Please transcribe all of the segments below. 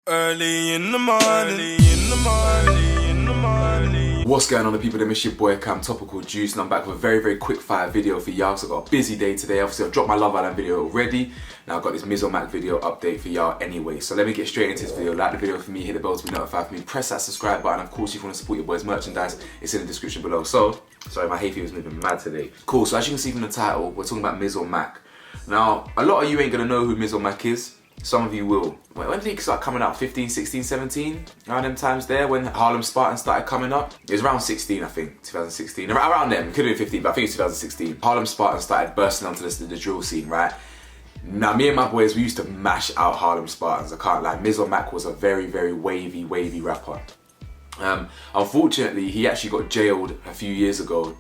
Early in the morning. What's going on, the people? It's your boy Cam, Topical Juice, and I'm back with a very quick fire video for y'all. So I've got a busy day today. Obviously I've dropped my Love Island video already. Now I've got this MizOrMac video update for y'all anyway. So let me get straight into this video. Like the video for me, hit the bell to be notified for me, press that subscribe button. Of course, if you want to support your boys' merchandise, it's in the description below. So, sorry, my hay fever's moving mad today. Cool, so as you can see from the title, we're talking about MizOrMac. Now, a lot of you ain't gonna know who MizOrMac is. Some of you will. When did he start coming out? 15, 16, 17? Around them times there when Harlem Spartan started coming up? It was around 16, I think, 2016. Around then, it could have been 15, but I think it's 2016. Harlem Spartan started bursting onto the drill scene, right? Now, me and my boys, we used to mash out Harlem Spartans, I can't lie. MizOrMac was a very wavy rapper. Unfortunately, he actually got jailed a few years ago.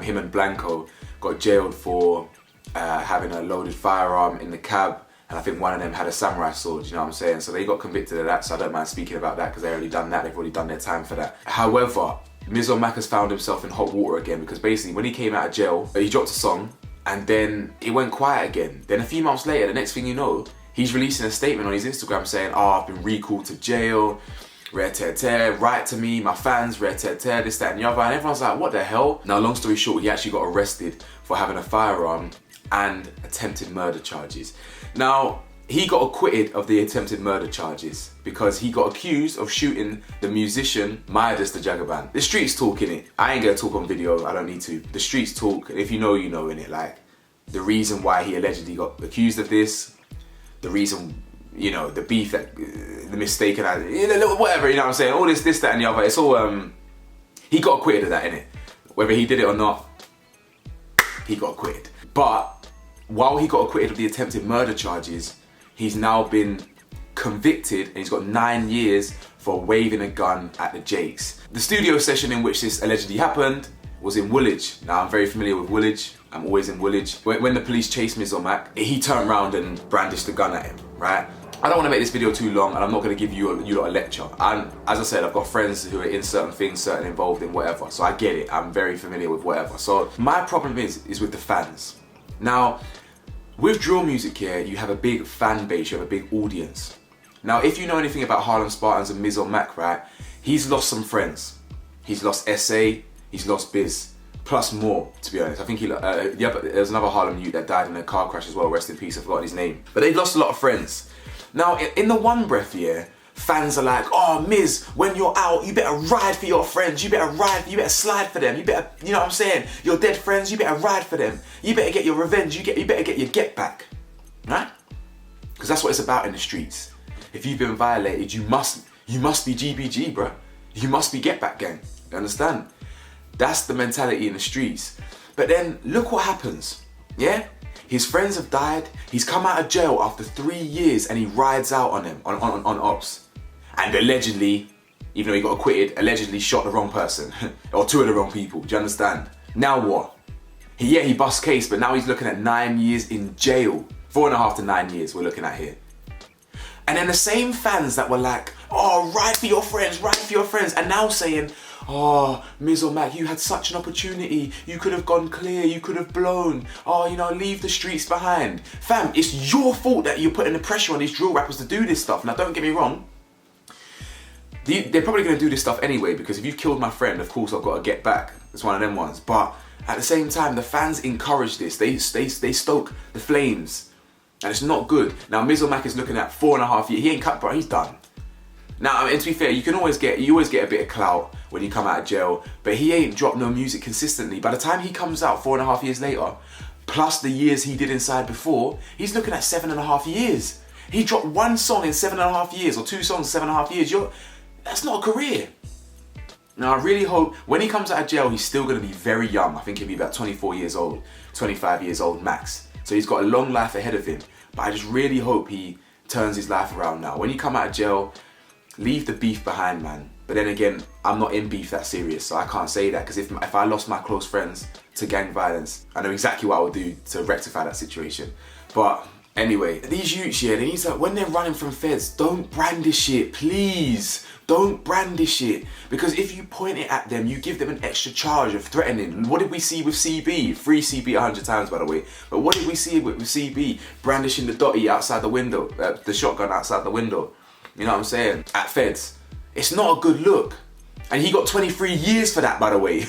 Him and Blanco got jailed for having a loaded firearm in the cab. And I think one of them had a samurai sword, you know what I'm saying? So they got convicted of that, so I don't mind speaking about that because they've already done that, they've already done their time for that. However, MizOrMac has found himself in hot water again because basically when he came out of jail, he dropped a song and then it went quiet again. Then a few months later, the next thing you know, he's releasing a statement on his Instagram saying, oh, I've been recalled to jail, write to me, my fans, this, that and the other. And everyone's like, what the hell? Now, long story short, he actually got arrested for having a firearm and attempted murder charges. Now, he got acquitted of the attempted murder charges because he got accused of shooting the musician Midas the Jagaban. The streets talk, innit? I ain't gonna talk on video, I don't need to. The streets talk, and if you know, you know, innit? Like, the reason why he allegedly got accused of this, the reason, you know, the beef, that, the mistaken, whatever, you know what I'm saying? All this, that and the other, it's all, he got acquitted of that, innit? Whether he did it or not, he got acquitted. But while he got acquitted of the attempted murder charges, he's now been convicted and he's got 9 years for waving a gun at the Jakes. The studio session in which this allegedly happened was in Woolwich. Now, I'm very familiar with Woolwich. I'm always in Woolwich. When the police chased MizOrMac, he turned around and brandished the gun at him, right? I don't want to make this video too long and I'm not going to give you lot a lecture. And as I said, I've got friends who are in certain things, certain involved in whatever. So I get it. I'm very familiar with whatever. So my problem is with the fans. Now, with drill music here, you have a big fan base, you have a big audience. Now, if you know anything about Harlem Spartans and MizOrMac, right, he's lost some friends. He's lost SA, he's lost Biz, plus more, to be honest. I think there's another Harlem youth that died in a car crash as well, rest in peace, I forgot his name. But they've lost a lot of friends. Now, in the one breath, yeah, fans are like, oh, Miz, when you're out, you better ride for your friends, you better slide for them, you better, you know what I'm saying? Your dead friends, you better ride for them. You better get your revenge, you better get your get back, right? Because that's what it's about in the streets. If you've been violated, you must be GBG, bruh. You must be get back gang, you understand? That's the mentality in the streets. But then, look what happens, yeah? His friends have died, he's come out of jail after 3 years and he rides out on them, on ops. And allegedly, even though he got acquitted, allegedly shot the wrong person. Or 2 of the wrong people, do you understand? Now what? He bust case, but now he's looking at 9 years in jail. 4.5 to 9 years we're looking at here. And then the same fans that were like, oh, ride for your friends, and now saying, oh, MizOrMac, you had such an opportunity. You could have gone clear, you could have blown. Oh, you know, leave the streets behind. Fam, it's your fault that you're putting the pressure on these drill rappers to do this stuff. Now, don't get me wrong. They're probably going to do this stuff anyway because if you've killed my friend, of course I've got to get back. It's one of them ones. But at the same time, the fans encourage this. They stoke the flames. And it's not good. Now, MizOrMac is looking at 4.5 years. He ain't cut, bro. He's done. Now, I mean, to be fair, you always get a bit of clout when you come out of jail, but he ain't dropped no music consistently. By the time he comes out 4.5 years later, plus the years he did inside before, he's looking at 7.5 years. He dropped 1 song in 7.5 years, or 2 songs in 7.5 years. That's not a career. Now, I really hope when he comes out of jail, he's still going to be very young. I think he'll be about 24 years old, 25 years old max. So he's got a long life ahead of him. But I just really hope he turns his life around now. When you come out of jail, leave the beef behind, man. But then again, I'm not in beef that serious, so I can't say that. Because if I lost my close friends to gang violence, I know exactly what I would do to rectify that situation. But anyway, these youths, yeah, they need to, when they're running from feds, don't brandish it, please. Don't brandish it. Because if you point it at them, you give them an extra charge of threatening. What did we see with CB? Free CB 100 times, by the way. But what did we see with CB? Brandishing the dotty outside the window, the shotgun outside the window. you know what I'm saying, at feds. It's not a good look. And he got 23 years for that, by the way.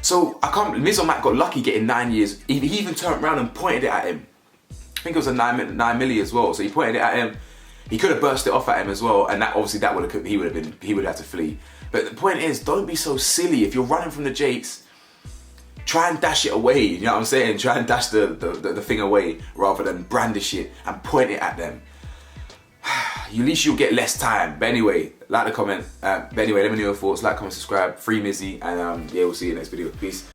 So I can't, MizOrMac got lucky getting 9 years. He even turned around and pointed it at him. I think it was a 9 milli as well. So he pointed it at him. He could have burst it off at him as well, and that obviously he would have had to flee. But the point is, don't be so silly. If you're running from the Jakes, try and dash it away. You know what I'm saying? Try and dash the thing away rather than brandish it and point it at them. At least you'll get less time. But anyway, like the comment. But anyway, let me know your thoughts. Like, comment, subscribe. Free Mizzy, and yeah, we'll see you in the next video. Peace.